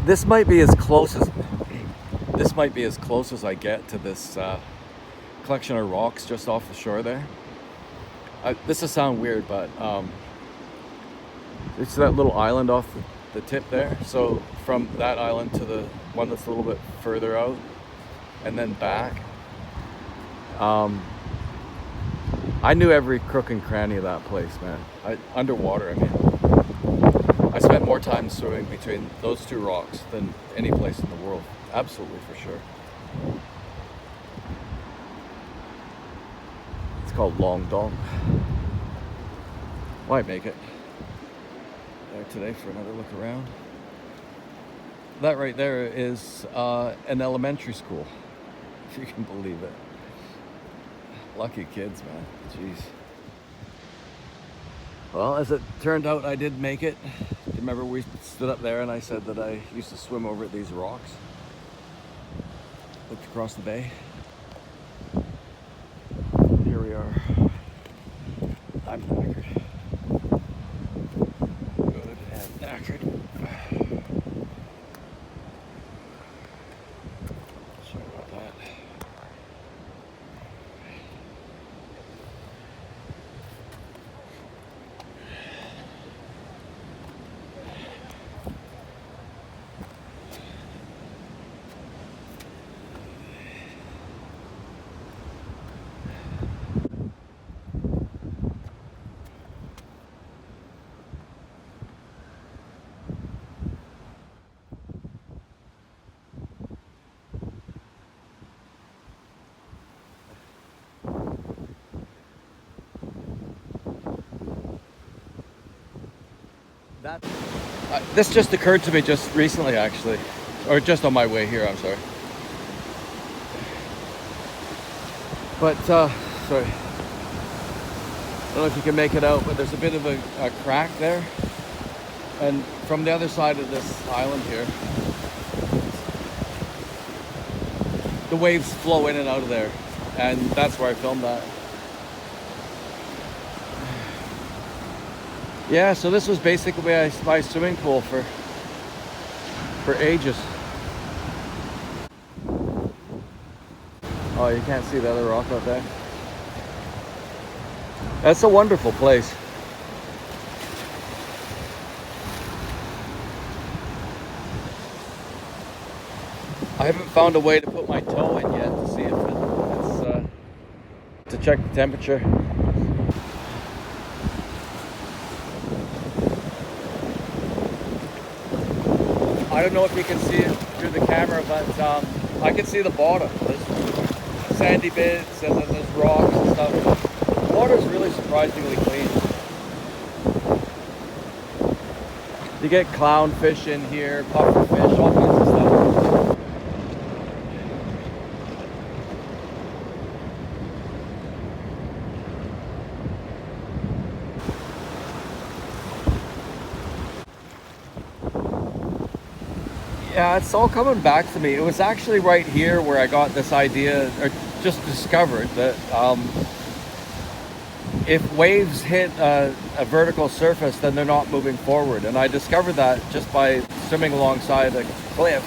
This might be as close as I get to this collection of rocks just off the shore there. This will sound weird, but it's that little island off the tip there. So from that island to the one that's a little bit further out, and then back. I knew every crook and cranny of that place, man. Underwater, I mean. I spent more time swimming between those two rocks than any place in the world. Absolutely, for sure. It's called Long Dong. Might make it there today for another look around. That right there is an elementary school, if you can believe it. Lucky kids, man. Jeez. Well, as it turned out, I did make it. Remember, we stood up there and I said that I used to swim over these rocks. Looked across the bay. Here we are. I'm knackered. Good and knackered. Sorry about that. This just occurred to me just recently, actually, or just on my way here. I'm sorry, but sorry. I don't know if you can make it out, but there's a bit of a crack there, and from the other side of this island here, the waves flow in and out of there, and that's where I filmed that. Yeah, so this was basically my swimming pool for ages. Oh, you can't see the other rock out there. That's a wonderful place. I haven't found a way to put my toe in yet to see if it's to check the temperature. I don't know if you can see it through the camera, but I can see the bottom. There's sandy bits and then there's rocks and stuff. The water's really surprisingly clean. You get clownfish in here, pufferfish, all kinds of stuff. Yeah, it's all coming back to me. It was actually right here where I got this idea, or just discovered that if waves hit a vertical surface, then they're not moving forward. And I discovered that just by swimming alongside a cliff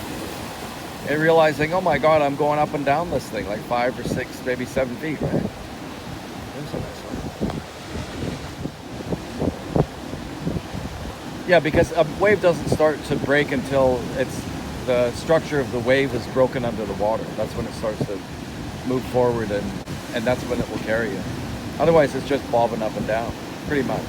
and realizing, oh my God, I'm going up and down this thing like 5 or 6, maybe 7 feet, right? There's a nice one. Yeah, because a wave doesn't start to break until the structure of the wave is broken under the water. That's when it starts to move forward, and that's when it will carry you. Otherwise, it's just bobbing up and down, pretty much.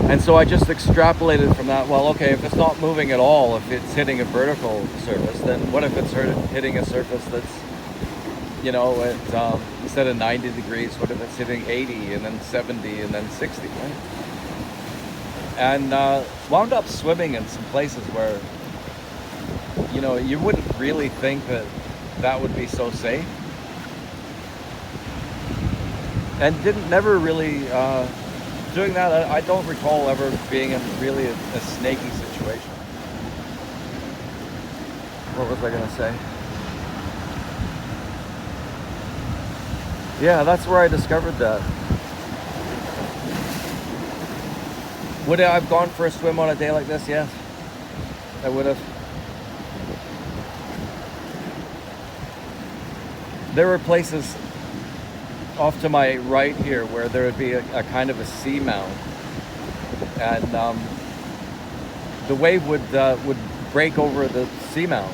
And so I just extrapolated from that, well, okay, if it's not moving at all, if it's hitting a vertical surface, then what if it's hitting a surface that's, you know, instead of 90 degrees, what if it's hitting 80 and then 70 and then 60, right? And wound up swimming in some places where, you know, you wouldn't really think that that would be so safe. And never really, doing that, I don't recall ever being in really a snaky situation. What was I gonna say? Yeah, that's where I discovered that. Would I have gone for a swim on a day like this? Yes. I would have. There were places off to my right here where there would be a kind of a seamount, and the wave would break over the seamount.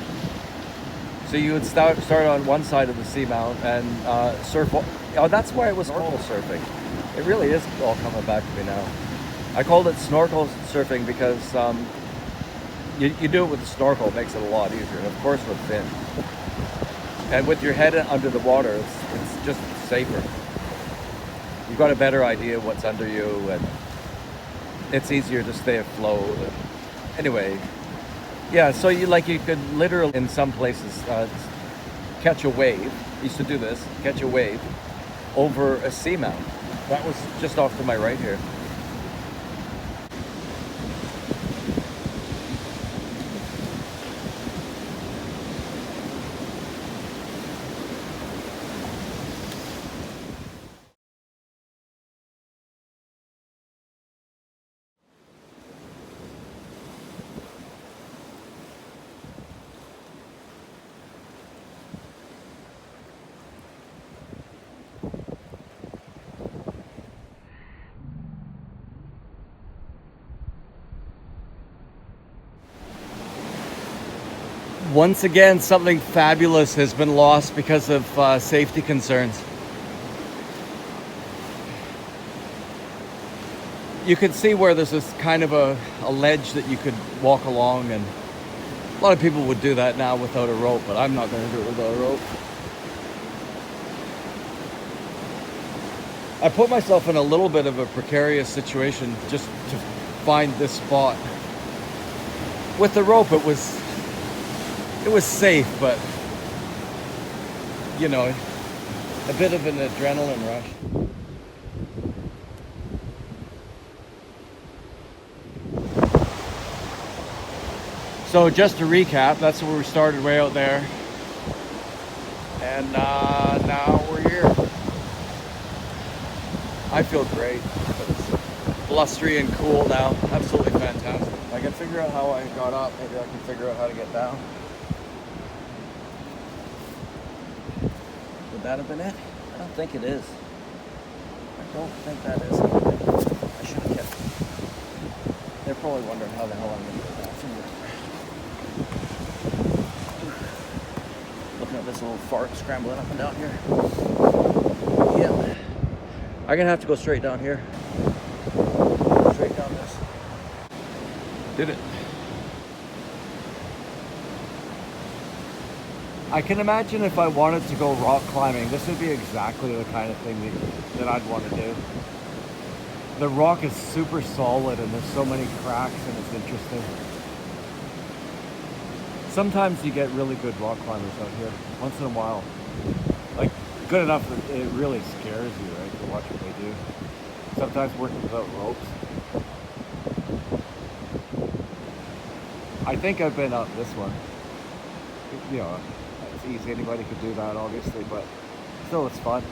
So you would start on one side of the seamount and surf. Oh, that's why it was snorkel surfing. It really is all coming back to me now. I called it snorkel surfing because you do it with a snorkel. It makes it a lot easier, and of course with fin. And with your head under the water, it's just safer. You've got a better idea of what's under you, and it's easier to stay afloat. Anyway, yeah, so you could literally in some places catch a wave. Used to do this, catch a wave over a seamount. That was just off to my right here. Once again, something fabulous has been lost because of safety concerns. You can see where there's this kind of a ledge that you could walk along, and a lot of people would do that now without a rope, but I'm not going to do it without a rope. I put myself in a little bit of a precarious situation just to find this spot. With the rope, it was safe, but you know, a bit of an adrenaline rush. So just to recap, that's where we started, way out there, and now we're here. I feel great. It's blustery and cool now. Absolutely fantastic. I can figure out how I got up. Maybe I can figure out how to get down. Would that have been it? I don't think it is. I don't think that is it. I should have kept it. They're probably wondering how the hell I'm going to get that finger. Looking at this little fart scrambling up and down here. Yeah. I'm going to have to go straight down here. Straight down this. Did it. I can imagine if I wanted to go rock climbing, this would be exactly the kind of thing that I'd want to do. The rock is super solid and there's so many cracks and it's interesting. Sometimes you get really good rock climbers out here, once in a while. Like, good enough that it really scares you, right, to watch what they do. Sometimes working without ropes. I think I've been up this one. You know, it's easy, anybody could do that obviously, but still it's fun.